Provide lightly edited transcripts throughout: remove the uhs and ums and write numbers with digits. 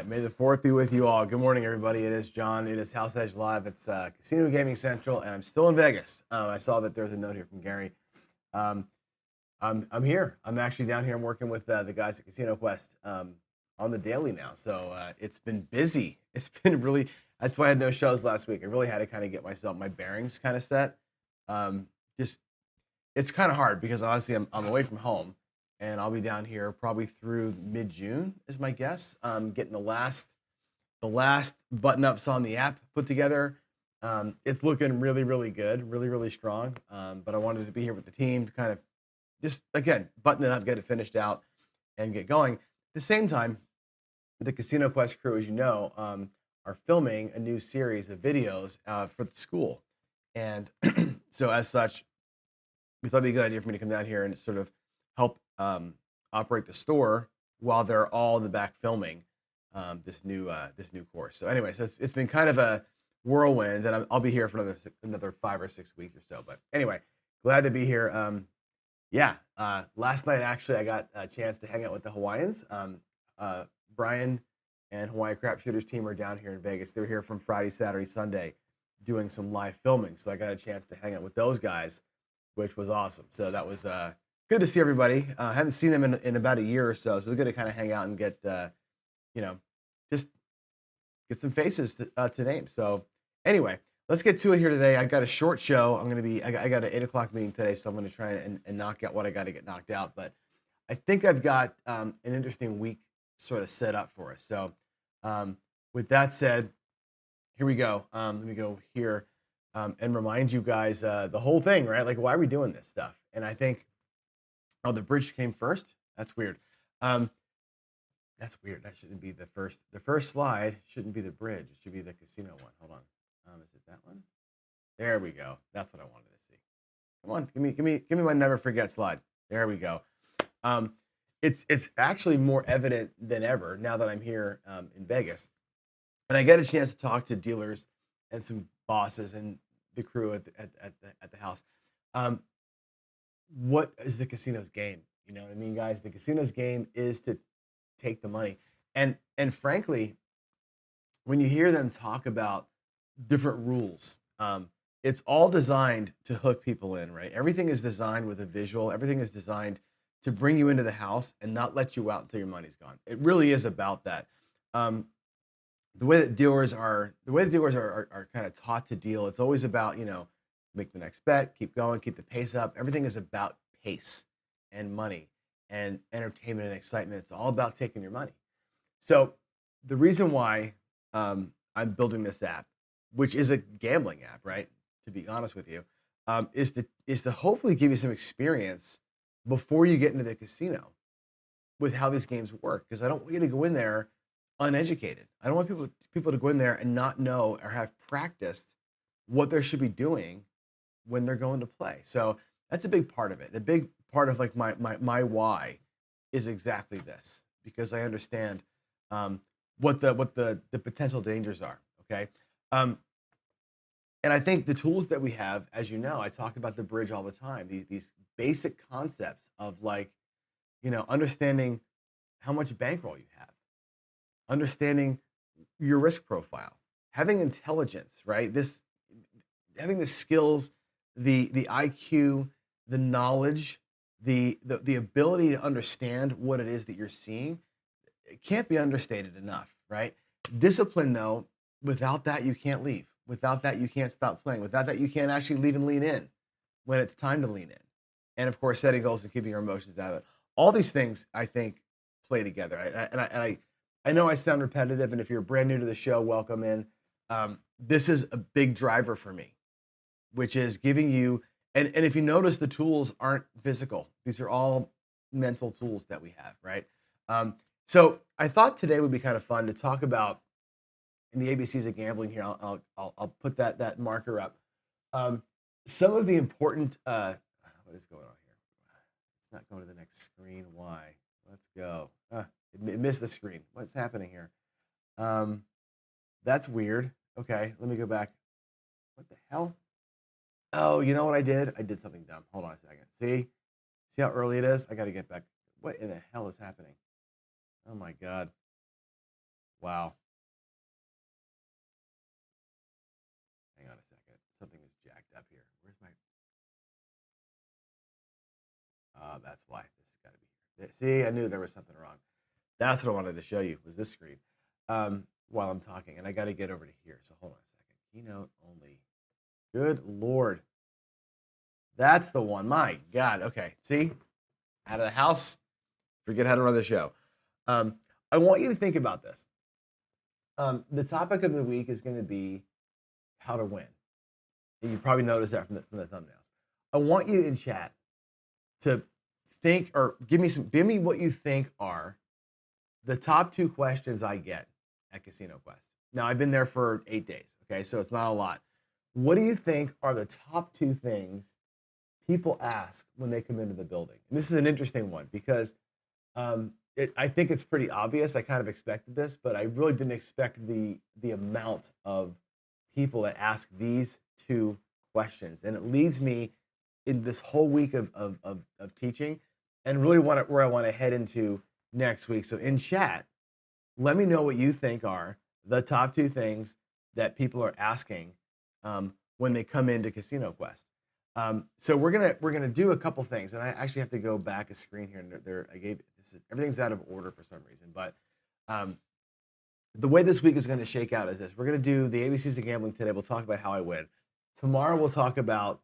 right, may the fourth be with you all. Good morning, everybody. It is John. It is House Edge Live. It's Casino Gaming Central, and I'm still in Vegas. I saw that there's a note here from Gary. Um, I'm here. I'm actually down here. I'm working with the guys at Casino Quest on the daily now. So it's been busy. It's been really. That's why I had no shows last week. I really had to kind of get my bearings kind of set. Just it's kind of hard because honestly, I'm away from home, and I'll be down here probably through mid-June is my guess. Getting the last button ups on the app put together. It's looking really, really good, really, really strong. But I wanted to be here with the team to kind of just again button it up, get it finished out, and get going. At the same time, the Casino Quest crew, as you know, are filming a new series of videos for the school, and so as such, we thought it'd be a good idea for me to come down here and sort of help operate the store while they're all in the back filming this new course. So anyway, so it's been kind of a whirlwind, and I'll be here for another 5 or 6 weeks or so. But anyway, glad to be here. Last night actually I got a chance to hang out with the Hawaiians. Brian and Hawaii Crapshooters team are down here in Vegas. They're here from Friday, Saturday, Sunday, doing some live filming. So I got a chance to hang out with those guys, which was awesome. So that was good to see everybody. I haven't seen them in about a year or so. So it's good to kind of hang out and get, just get some faces to name. So anyway, let's get to it here today. I got a short show. I got an 8 o'clock meeting today, so I'm going to try and knock out what I got to get knocked out. But I think I've got an interesting week sort of set up for us. So with that said, here we go. Let me go here and remind you guys the whole thing, right? Like, why are we doing this stuff? And I think, oh, the bridge came first? That's weird. That's weird. That shouldn't be the first. The first slide shouldn't be the bridge. It should be the casino one. Hold on. Is it that one? There we go. That's what I wanted to see. Come on, give me my never forget slide. There we go. It's actually more evident than ever now that I'm here in Vegas, and I get a chance to talk to dealers and some bosses and the crew at the house. What is the casino's game? You know what I mean, guys? The casino's game is to take the money, and frankly, when you hear them talk about different rules, it's all designed to hook people in, right? Everything is designed with a visual. Everything is designed to bring you into the house and not let you out until your money's gone. It really is about that. The way that dealers are kind of taught to deal, it's always about, make the next bet, keep going, keep the pace up. Everything is about pace and money and entertainment and excitement. It's all about taking your money. So the reason why I'm building this app, which is a gambling app, right? To be honest with you, is to hopefully give you some experience before you get into the casino with how these games work. Because I don't want you to go in there uneducated. I don't want people to go in there and not know or have practiced what they should be doing when they're going to play. So that's a big part of it. A big part of like my why is exactly this, because I understand what the potential dangers are. Okay. And I think the tools that we have, as you know, I talk about the bridge all the time. These basic concepts of like, understanding how much bankroll you have, understanding your risk profile, having intelligence, right? Having the skills, the IQ, the knowledge, the ability to understand what it is that you're seeing. It can't be understated enough, right? Discipline, though, without that you can't leave. Without that you can't stop playing. Without that you can't actually leave and lean in when it's time to lean in. And of course, setting goals and keeping your emotions out of it. All these things, I think, play together. I know I sound repetitive, and if you're brand new to the show, welcome in. This is a big driver for me, which is giving you, and if you notice, the tools aren't physical. These are all mental tools that we have, right? So I thought today would be kind of fun to talk about in the ABCs of gambling here. I'll put that marker up. Some of the important, what is going on here? It's not going to the next screen. Why? Let's go. It missed the screen. What's happening here? That's weird. Okay, let me go back. What the hell? Oh, you know what I did? I did something dumb. Hold on a second. See how early it is? I got to get back. What in the hell is happening? Oh my God. Wow. Hang on a second. Something is jacked up here. Where's my? That's why. This has got to be here. See, I knew there was something wrong. That's what I wanted to show you was this screen while I'm talking, and I got to get over to here. So hold on a second. Keynote only. Good Lord. That's the one. My God. Okay. See? Out of the house. Forget how to run the show. I want you to think about this. The topic of the week is going to be how to win. And you probably noticed that from the thumbnails. I want you in chat to think or give me what you think are the top 2 questions I get at Casino Quest. Now, I've been there for 8 days, okay? So it's not a lot. What do you think are the top 2 things people ask when they come into the building? And this is an interesting one because I think it's pretty obvious. I kind of expected this, but I really didn't expect the amount of people that ask these 2 questions. And it leads me in this whole week of teaching and really where I want to head into next week. So in chat, let me know what you think are the top 2 things that people are asking when they come into Casino Quest. So we're gonna do a couple things, and I actually have to go back a screen here. And everything's out of order for some reason, but the way this week is going to shake out is this: we're going to do the ABCs of gambling today. We'll talk about how I win. Tomorrow we'll talk about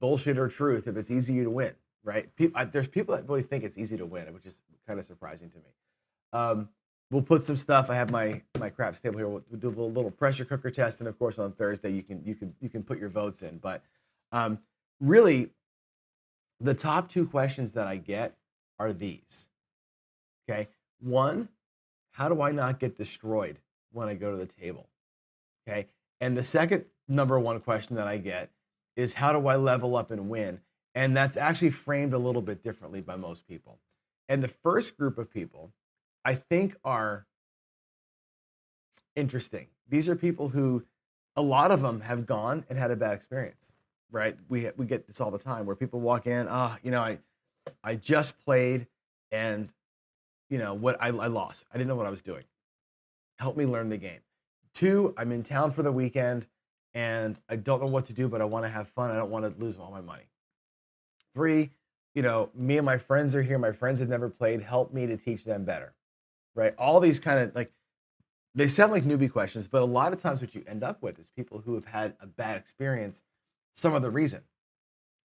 bullshit or truth if it's easy to win, right? There's people that really think it's easy to win, which is kind of surprising to me. We'll put some stuff. I have my craps table here. We'll do a little pressure cooker test, and of course on Thursday you can put your votes in. But really, the top 2 questions that I get are these. Okay, 1, how do I not get destroyed when I go to the table? Okay, and the second number 1 question that I get is how do I level up and win? And that's actually framed a little bit differently by most people. And the first group of people I think are interesting. These are people who, a lot of them have gone and had a bad experience, right? We get this all the time where people walk in, I just played and what I lost. I didn't know what I was doing. Help me learn the game. 2, I'm in town for the weekend and I don't know what to do, but I want to have fun. I don't want to lose all my money. 3, me and my friends are here. My friends have never played. Help me to teach them better, right? All these kind of they sound like newbie questions, but a lot of times what you end up with is people who have had a bad experience, some other reason,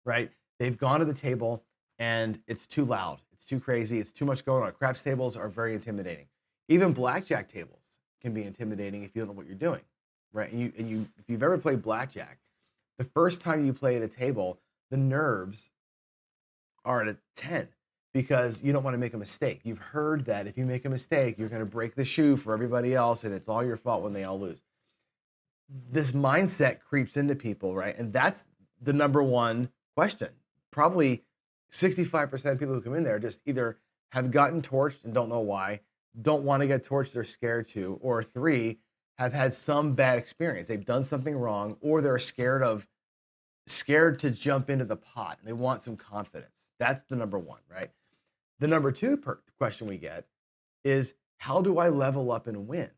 right? They've gone to the table and it's too loud. It's too crazy. It's too much going on. Craps tables are very intimidating. Even blackjack tables can be intimidating if you don't know what you're doing, right? And if you've ever played blackjack, the first time you play at a table, the nerves are at a 10 because you don't want to make a mistake. You've heard that if you make a mistake, you're going to break the shoe for everybody else and it's all your fault when they all lose. This mindset creeps into people, right? And that's the number 1 question. Probably 65% of people who come in there just either have gotten torched and don't know why, don't want to get torched, they're scared to, or 3, have had some bad experience. They've done something wrong, or they're scared to jump into the pot and they want some confidence. That's the number 1, right? The number 2 question we get is, how do I level up and win?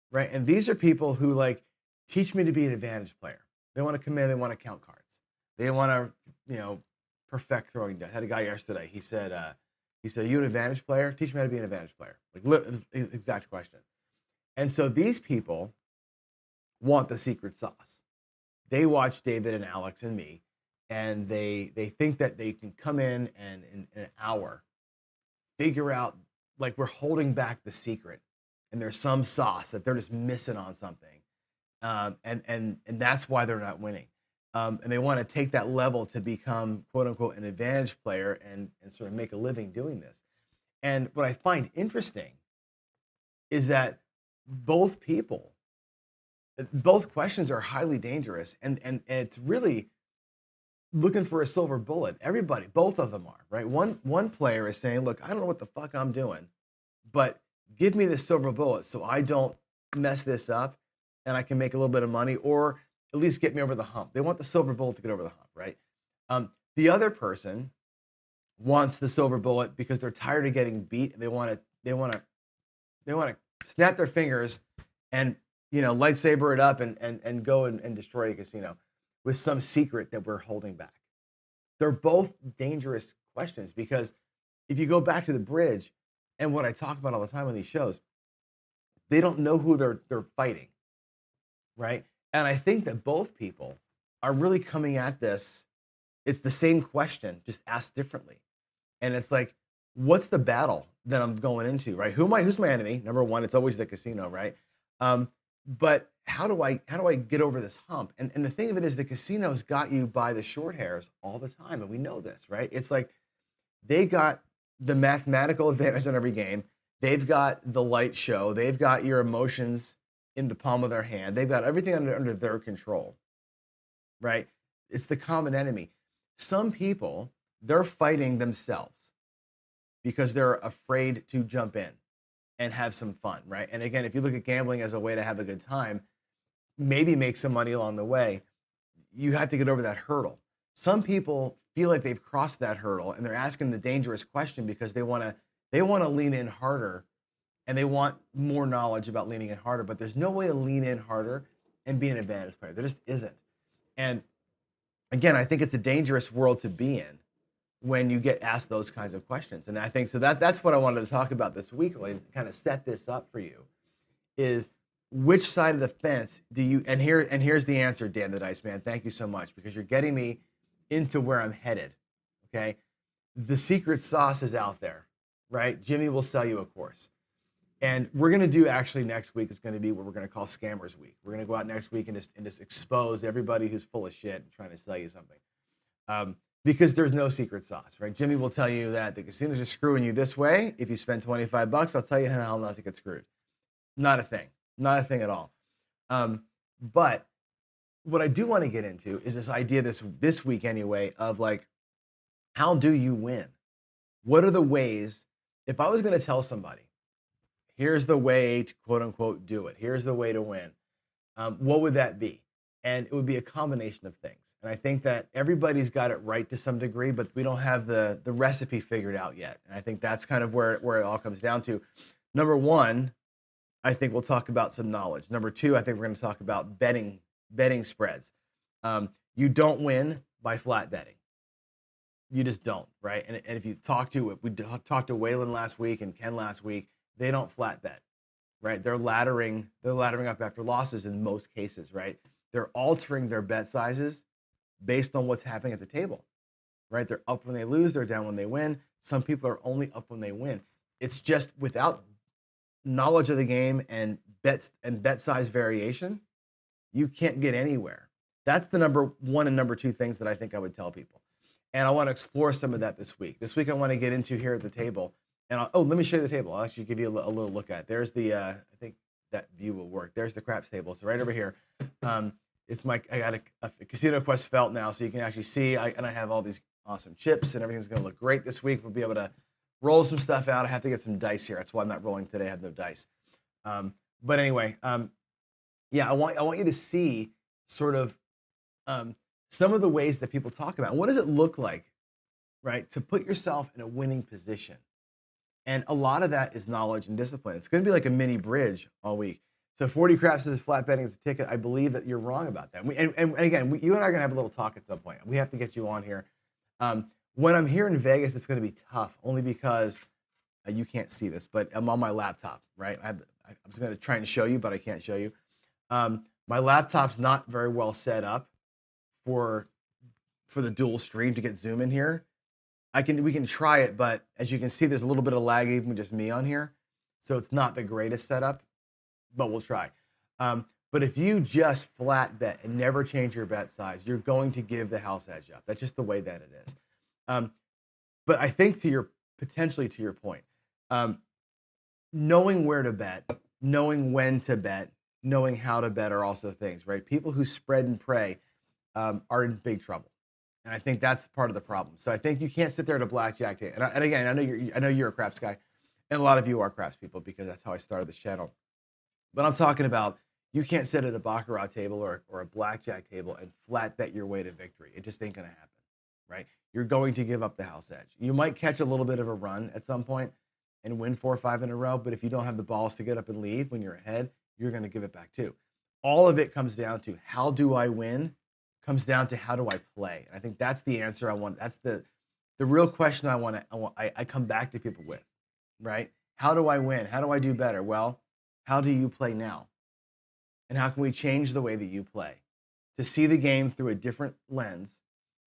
Right? And these are people who teach me to be an advantage player. They want to come in, they want to count cards. They want to, perfect throwing dice. I had a guy yesterday. He said, "Are you an advantage player? Teach me how to be an advantage player." Exact question. And so these people want the secret sauce. They watch David and Alex and me, and they think that they can come in and in an hour figure out we're holding back the secret, and there's some sauce that they're just missing on something, and that's why they're not winning. And they want to take that level to become, quote unquote, an advantage player and sort of make a living doing this. And what I find interesting is that both questions are highly dangerous. And it's really looking for a silver bullet. Everybody, both of them are, right? One player is saying, look, I don't know what the fuck I'm doing, but give me the silver bullet so I don't mess this up and I can make a little bit of money, or at least get me over the hump. They want the silver bullet to get over the hump, right? The other person wants the silver bullet because they're tired of getting beat and they want to They want to snap their fingers and lightsaber it up and go and destroy a casino with some secret that we're holding back. They're both dangerous questions because if you go back to the bridge and what I talk about all the time on these shows, they don't know who they're fighting, right? And I think that both people are really coming at this. It's the same question, just asked differently. And it's like, what's the battle that I'm going into, right? Who's my enemy? Number one, it's always the casino, right? But how do I get over this hump? And the thing of it is the casino's got you by the short hairs all the time. And we know this, right? It's like they got the mathematical advantage on every game. They've got the light show. They've got your emotions in the palm of their hand. They've got everything under their control, right? It's the common enemy. Some people, they're fighting themselves because they're afraid to jump in and have some fun, right? And again, if you look at gambling as a way to have a good time, maybe make some money along the way, you have to get over that hurdle. Some people feel like they've crossed that hurdle and they're asking the dangerous question because they want to lean in harder and they want more knowledge about leaning in harder, but there's no way to lean in harder and be an advantage player. There just isn't. And again, I think it's a dangerous world to be in when you get asked those kinds of questions. And I think so that's what I wanted to talk about this week, really, to kind of set this up for you, is which side of the fence do you, and here's the answer, Dan the Dice Man. Thank you so much, because you're getting me into where I'm headed. Okay. The secret sauce is out there, right? Jimmy will sell you a course. And we're going to do, actually next week is going to be what we're going to call Scammers Week. We're going to go out next week and just expose everybody who's full of shit and trying to sell you something. Because there's no secret sauce, right? Jimmy will tell you that the casinos are screwing you this way. If you spend $25, I'll tell you how not to get screwed. Not a thing. Not a thing at all. But what I do want to get into is this idea this week anyway of like, how do you win? What are the ways, if I was going to tell somebody, here's the way to quote unquote do it, here's the way to win, what would that be? And it would be a combination of things. And I think that everybody's got it right to some degree, but we don't have the recipe figured out yet. And I think that's kind of where it all comes down to. Number one, I think we'll talk about some knowledge. Number two, I think we're going to talk about betting spreads. You don't win by flat betting. You just don't, right? And if you talk to, we talked to Waylon last week and Ken last week, they don't flat bet, right? They're laddering up after losses in most cases, right? They're altering their bet sizes based on what's happening at the table, right? They're up when they lose, they're down when they win. Some people are only up when they win. It's just without knowledge of the game and bet size variation, you can't get anywhere. That's the number one and number two things that I think I would tell people. And I want to explore some of that this week. This week I want to get into here at the table. And let me show you the table. I'll actually give you a little look at it. There's the, I think that view will work. There's the craps table. So right over here, I got a Casino Quest felt now, so you can actually see, and I have all these awesome chips, and everything's going to look great this week. We'll be able to roll some stuff out. I have to get some dice here. That's why I'm not rolling today. I have no dice. But anyway, yeah, I want you to see sort of some of the ways that people talk about. What does it look like, right, to put yourself in a winning position? And a lot of that is knowledge and discipline. It's going to be like a mini bridge all week. So 40 craps is flat betting as a ticket. I believe that you're wrong about that. And again, you and I are going to have a little talk at some point. We have to get you on here. When I'm here in Vegas, it's going to be tough, only because you can't see this, but I'm on my laptop, right? I'm just going to try and show you, but I can't show you. My laptop's not very well set up for the dual stream to get Zoom in here. We can try it, but as you can see, there's a little bit of lag even with just me on here. So it's not the greatest setup, but we'll try. But if you just flat bet and never change your bet size, you're going to give the house edge up. That's just the way that it is. But I think potentially to your point, knowing where to bet, knowing when to bet, knowing how to bet are also things, right? People who spread and pray are in big trouble. And I think that's part of the problem. So I think you can't sit there at a blackjack table. And again, I know you're a craps guy, and a lot of you are craps people because that's how I started this channel. But I'm talking about you can't sit at a baccarat table or a blackjack table and flat bet your way to victory. It just ain't going to happen, right? You're going to give up the house edge. You might catch a little bit of a run at some point, and win 4 or 5 in a row. But if you don't have the balls to get up and leave when you're ahead, you're going to give it back too. All of it comes down to how do I win? Comes down to how do I play? And I think that's the answer I want. That's the real question I come back to people with, right? How do I win? How do I do better? Well, how do you play now? And how can we change the way that you play to see the game through a different lens,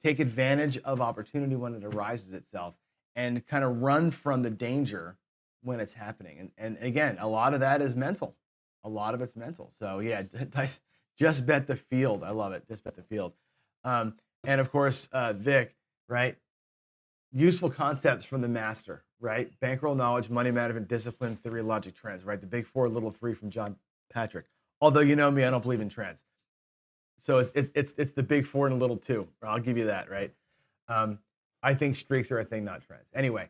take advantage of opportunity when it arises itself, and kind of run from the danger when it's happening? And again, a lot of that is mental. A lot of it's mental. So yeah, just bet the field. I love it. Just bet the field. And of course, Vic, right? Useful concepts from the master, right? Bankroll knowledge, money management, discipline, theory, logic, trends, right? The big four, little three from John Patrick. Although you know me, I don't believe in trends. So it's the big four and a little two. I'll give you that, right? I think streaks are a thing, not trends. Anyway,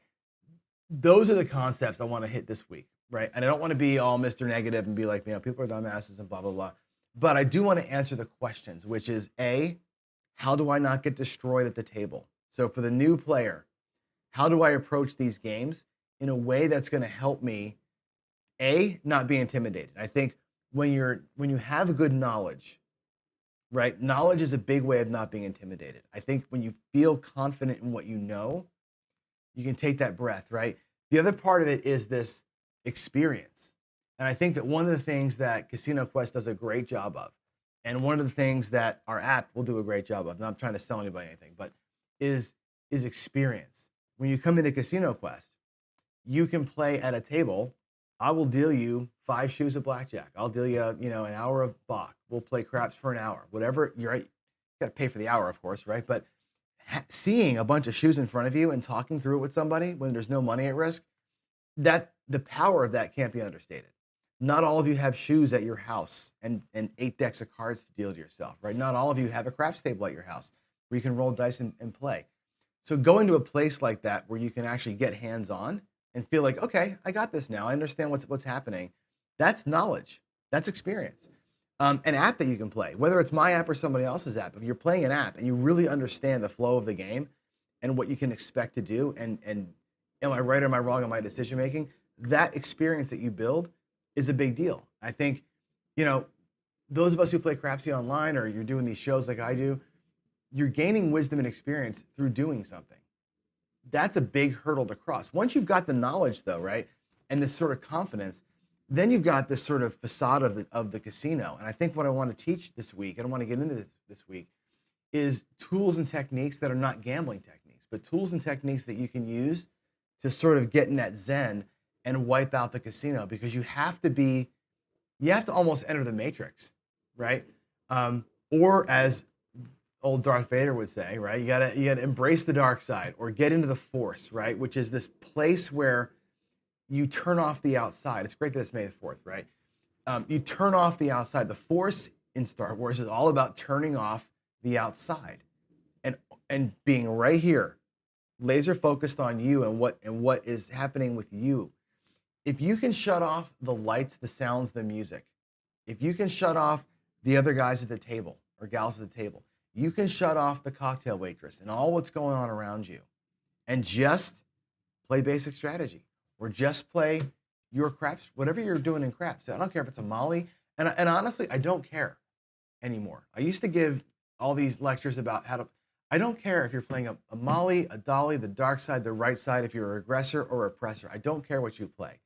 those are the concepts I want to hit this week, right? And I don't want to be all Mr. Negative and be like, people are dumbasses and blah, blah, blah. But I do want to answer the questions, which is A, how do I not get destroyed at the table? So for the new player, how do I approach these games in a way that's going to help me, A, not be intimidated? I think when you have good knowledge, right? Knowledge is a big way of not being intimidated. I think when you feel confident in what you know, you can take that breath, right? The other part of it is this experience. And I think that one of the things that Casino Quest does a great job of, and one of the things that our app will do a great job of, not trying to sell anybody anything, but is experience. When you come into Casino Quest, you can play at a table. I will deal you 5 shoes of blackjack. I'll deal you, an hour of Bach. We'll play craps for an hour. Whatever, you're right. You got to pay for the hour, of course, right? But seeing a bunch of shoes in front of you and talking through it with somebody when there's no money at risk, that the power of that can't be understated. Not all of you have shoes at your house and 8 decks of cards to deal to yourself, right? Not all of you have a craps table at your house where you can roll dice and play. So going to a place like that where you can actually get hands-on and feel like, okay, I got this now. I understand what's happening. That's knowledge. That's experience. An app that you can play, whether it's my app or somebody else's app. If you're playing an app and you really understand the flow of the game and what you can expect to do, and am I right or am I wrong in my decision making, that experience that you build is a big deal. I think, those of us who play Crapsy online or you're doing these shows like I do, you're gaining wisdom and experience through doing something. That's a big hurdle to cross. Once you've got the knowledge, though, right, and this sort of confidence, then you've got this sort of facade of the casino. And I think what I want to teach this week, and I want to get into this week, is tools and techniques that are not gambling techniques, but tools and techniques that you can use to sort of get in that zen and wipe out the casino, because you have to almost enter the matrix, right? Or as old Darth Vader would say, right? You gotta embrace the dark side or get into the force, right? Which is this place where you turn off the outside. It's great that it's May the 4th, right? You turn off the outside. The force in Star Wars is all about turning off the outside and being right here, laser focused on you and what is happening with you. If you can shut off the lights, the sounds, the music, if you can shut off the other guys at the table or gals at the table, you can shut off the cocktail waitress and all what's going on around you and just play basic strategy or just play your craps, whatever you're doing in craps. I don't care if it's a Molly. And honestly, I don't care anymore. I used to give all these lectures about I don't care if you're playing a Molly, a Dolly, the dark side, the right side, if you're an aggressor or oppressor. I don't care what you play.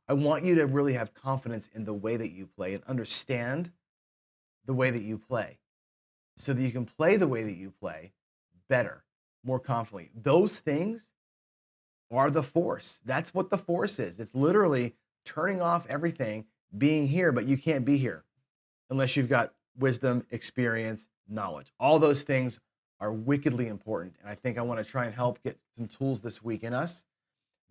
I want you to really have confidence in the way that you play and understand the way that you play so that you can play the way that you play better, more confidently. Those things are the force. That's what the force is. It's literally turning off everything, being here, but you can't be here unless you've got wisdom, experience, knowledge. All those things are wickedly important. And I think I want to try and help get some tools this week in us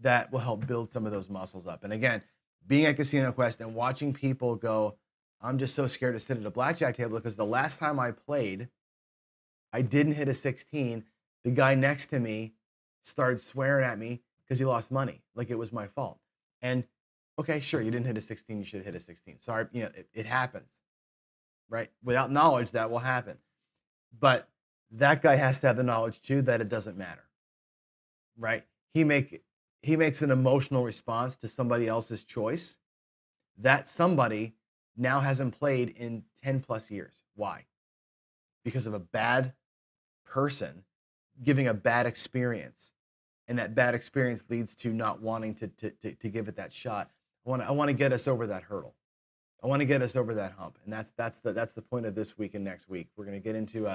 that will help build some of those muscles up. And again, being at Casino Quest and watching people go, I'm just so scared to sit at a blackjack table because the last time I played, I didn't hit a 16. The guy next to me started swearing at me because he lost money, like it was my fault. And okay, sure, you didn't hit a 16, you should have hit a 16. Sorry, it happens, right? Without knowledge, that will happen. But that guy has to have the knowledge too that it doesn't matter, right? he makes an emotional response to somebody else's choice. That somebody now hasn't played in 10 plus years. Why? Because of a bad person giving a bad experience, and that bad experience leads to not wanting to give it that shot. I want to get us over that hurdle. I want to get us over that hump, and that's the point of this week and next week. We're going to get into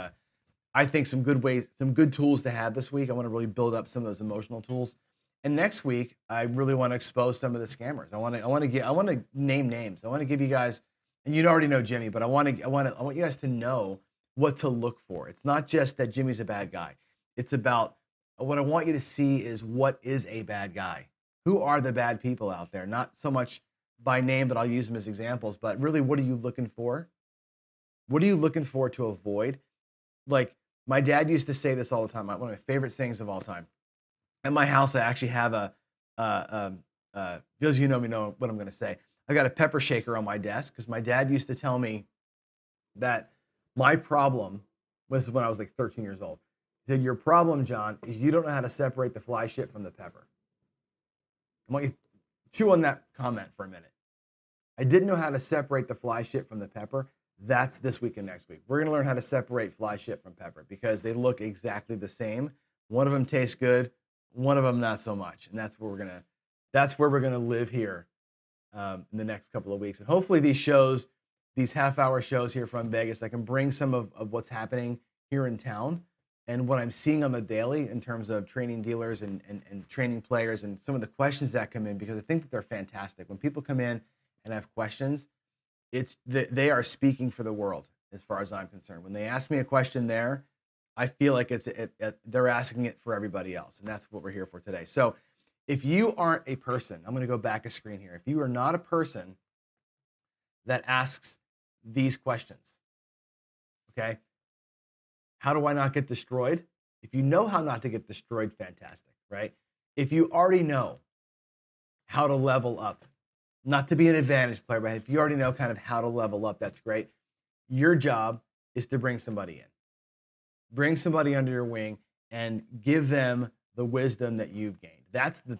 I think some good ways, some good tools to have this week. I want to really build up some of those emotional tools. And next week, I really want to expose some of the scammers. I want to name names. I want to give you guys, and you already know Jimmy, but I want you guys to know what to look for. It's not just that Jimmy's a bad guy. It's about what I want you to see is what is a bad guy. Who are the bad people out there? Not so much by name, but I'll use them as examples. But really, what are you looking for? What are you looking for to avoid? Like my dad used to say this all the time. One of my favorite sayings of all time. At my house, I actually have those you know me know what I'm going to say. I got a pepper shaker on my desk because my dad used to tell me that my problem was when I was like 13 years old. He said, your problem, John, is you don't know how to separate the fly shit from the pepper. I want you to chew on that comment for a minute. I didn't know how to separate the fly shit from the pepper. That's this week and next week. We're going to learn how to separate fly shit from pepper because they look exactly the same. One of them tastes good, one of them not so much, and that's where we're gonna live here in the next couple of weeks. And hopefully these shows, these half-hour shows here from Vegas, I can bring some of what's happening here in town and what I'm seeing on the daily in terms of training dealers and training players and some of the questions that come in, because I think that they're fantastic. When people come in and have questions, it's that they are speaking for the world as far as I'm concerned. When they ask me a question there, I feel like they're asking it for everybody else, and that's what we're here for today. So if you aren't a person, I'm going to go back a screen here. If you are not a person that asks these questions, okay, how do I not get destroyed? If you know how not to get destroyed, fantastic, right? If you already know how to level up, not to be an advantage player, but if you already know kind of how to level up, that's great. Your job is to bring somebody in. Bring somebody under your wing and give them the wisdom that you've gained. That's the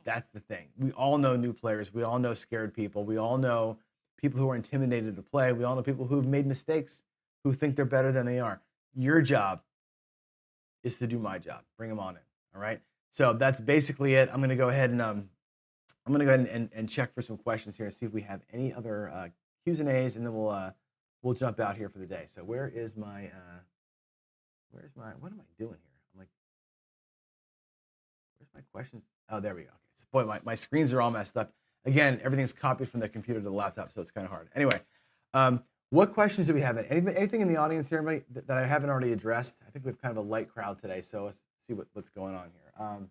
thing. We all know new players. We all know scared people. We all know people who are intimidated to play. We all know people who have made mistakes, who think they're better than they are. Your job is to do my job. Bring them on in. All right. So that's basically it. I'm going to go ahead and check for some questions here and see if we have any other Q's and A's, and then we'll jump out here for the day. So what am I doing here? I'm like, where's my questions? Oh, there we go. Okay. So, boy, my screens are all messed up. Again, everything's copied from the computer to the laptop, so it's kind of hard. Anyway, what questions do we have? Anything in the audience here, anybody, that I haven't already addressed? I think we have kind of a light crowd today, so let's see what's going on here.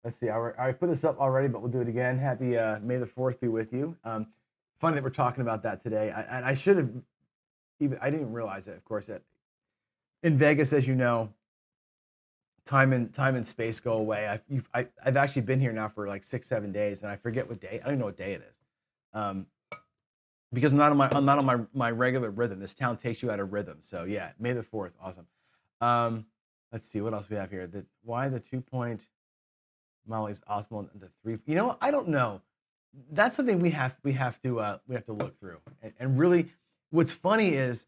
Let's see. I put this up already, but we'll do it again. Happy May the 4th be with you. Funny that we're talking about that today. I should have I didn't realize it, of course, that in Vegas, as you know, time and space go away. I've actually been here now for like 6-7 days, and I forget what day. I don't even know what day it is, because I'm not on my regular rhythm. This town takes you out of rhythm. So yeah, May the 4th, awesome. Let's see what else we have here. Why the 2-point Molly's optimal into 3? You know, I don't know. That's something we have to look through. And really, what's funny is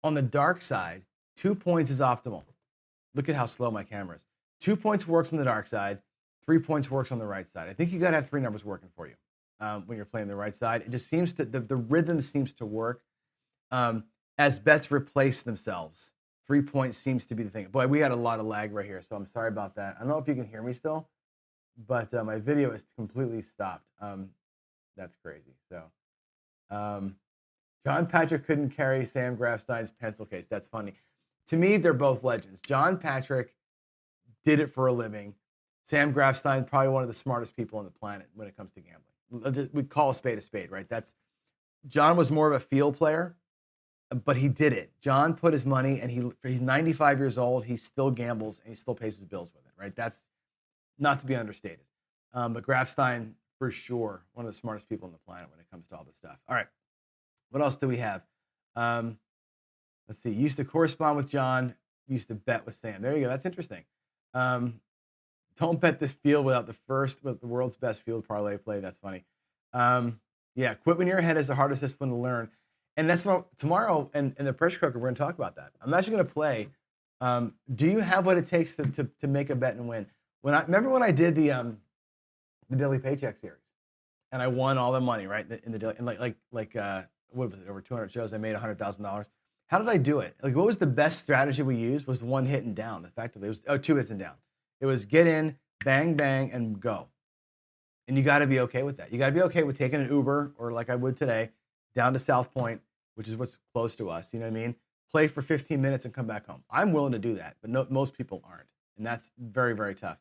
on the dark side, 2 points is optimal. Look at how slow my camera is. 2 points works on the dark side. 3 points works on the right side. I think you got to have 3 numbers working for you when you're playing the right side. It just seems to, the rhythm seems to work as bets replace themselves. 3 points seems to be the thing. Boy, we had a lot of lag right here, so I'm sorry about that. I don't know if you can hear me still, but my video is completely stopped. That's crazy. So John Patrick couldn't carry Sam Grafstein's pencil case. That's funny. To me, they're both legends. John Patrick did it for a living. Sam Grafstein, probably one of the smartest people on the planet when it comes to gambling. We call a spade, right? John was more of a field player, but he did it. John put his money, and he's 95 years old. He still gambles, and he still pays his bills with it, right? That's not to be understated. But Grafstein, for sure, one of the smartest people on the planet when it comes to all this stuff. All right. What else do we have? Let's see. Used to correspond with John. Used to bet with Sam. There you go. That's interesting. Don't bet this field without with the world's best field parlay play. That's funny. Yeah, quit when you're ahead is the hardest discipline to learn. And that's what tomorrow and in the pressure cooker, we're going to talk about that. I'm actually going to play. Do you have what it takes to make a bet and win? Remember when I did the Daily Paycheck series and I won all the money, right? In the daily, and what was it? Over 200 shows, I made $100,000. How did I do it? Like, what was the best strategy we used? Was one hit and down. Effectively, it was 2 hits and down. It was get in, bang, bang, and go. And you got to be okay with that. You got to be okay with taking an Uber, or like I would today, down to South Point, which is what's close to us. You know what I mean? Play for 15 minutes and come back home. I'm willing to do that, but most people aren't, and that's very, very tough.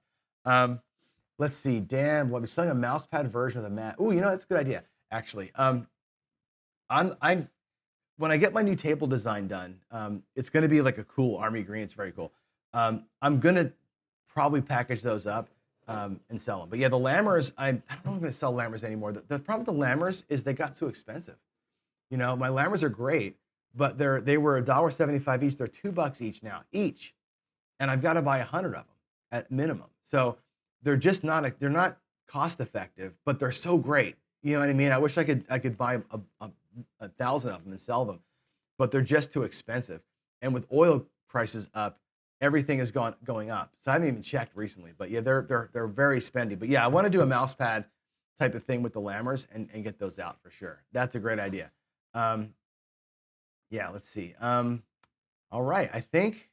Let's see. Dan, we're selling a mouse pad version of the mat. Oh, that's a good idea, actually. I'm when I get my new table design done, it's going to be like a cool army green. It's very cool. I'm going to probably package those up and sell them. But yeah, the Lammers, I don't know if I'm going to sell Lammers anymore. The problem with the Lammers is they got too expensive. My Lammers are great, but they were $1.75 each. They're $2 each now, and I've got to buy 100 of them at minimum. So they're just they're not cost effective, but they're so great. You know what I mean? I wish I could buy 1,000 of them and sell them, but they're just too expensive. And with oil prices up, everything is going up. So I haven't even checked recently, but yeah, they're very spendy. But yeah, I want to do a mouse pad type of thing with the Lammers and get those out for sure. That's a great idea. Yeah, let's see. All right, I think,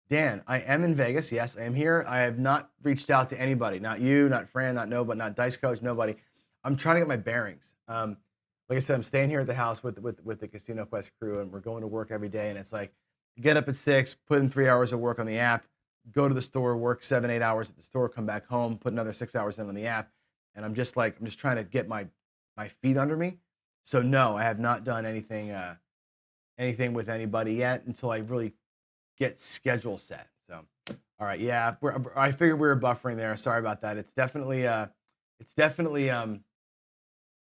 Dan, I am in Vegas. Yes, I am here. I have not reached out to anybody. Not you, not Fran, not Dice Coach, nobody. I'm trying to get my bearings. Like I said, I'm staying here at the house with the Casino Quest crew, and we're going to work every day. And it's like, get up at 6, put in 3 hours of work on the app, go to the store, work 7, 8 hours at the store, come back home, put another 6 hours in on the app. And I'm just trying to get my feet under me. So no, I have not done anything with anybody yet until I really get schedule set. So, all right, yeah, I figured we were buffering there. Sorry about that. It's definitely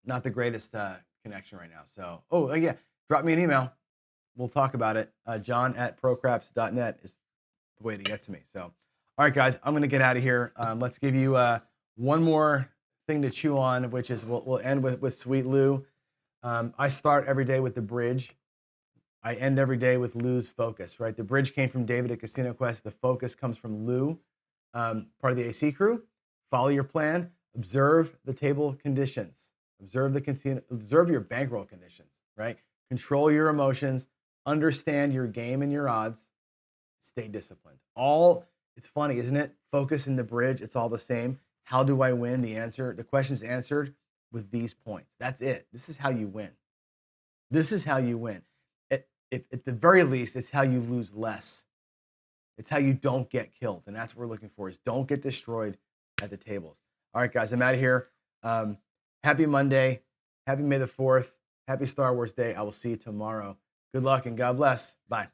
not the greatest connection right now. So, oh yeah, drop me an email. We'll talk about it. John@procraps.net is the way to get to me. So, all right, guys, I'm going to get out of here. Let's give you one more thing to chew on, which is we'll end with Sweet Lou. I start every day with the bridge. I end every day with Lou's focus, right? The bridge came from David at Casino Quest. The focus comes from Lou, part of the AC crew. Follow your plan. Observe the table conditions. Observe your bankroll conditions, right? Control your emotions. Understand your game and your odds. Stay disciplined. It's funny, isn't it? Focus in the bridge. It's all the same. How do I win? The question's answered with these points. That's it. This is how you win. This is how you win. At the very least, it's how you lose less. It's how you don't get killed. And that's what we're looking for, is don't get destroyed at the tables. All right, guys, I'm out of here. Happy Monday. Happy May the 4th. Happy Star Wars Day. I will see you tomorrow. Good luck and God bless. Bye.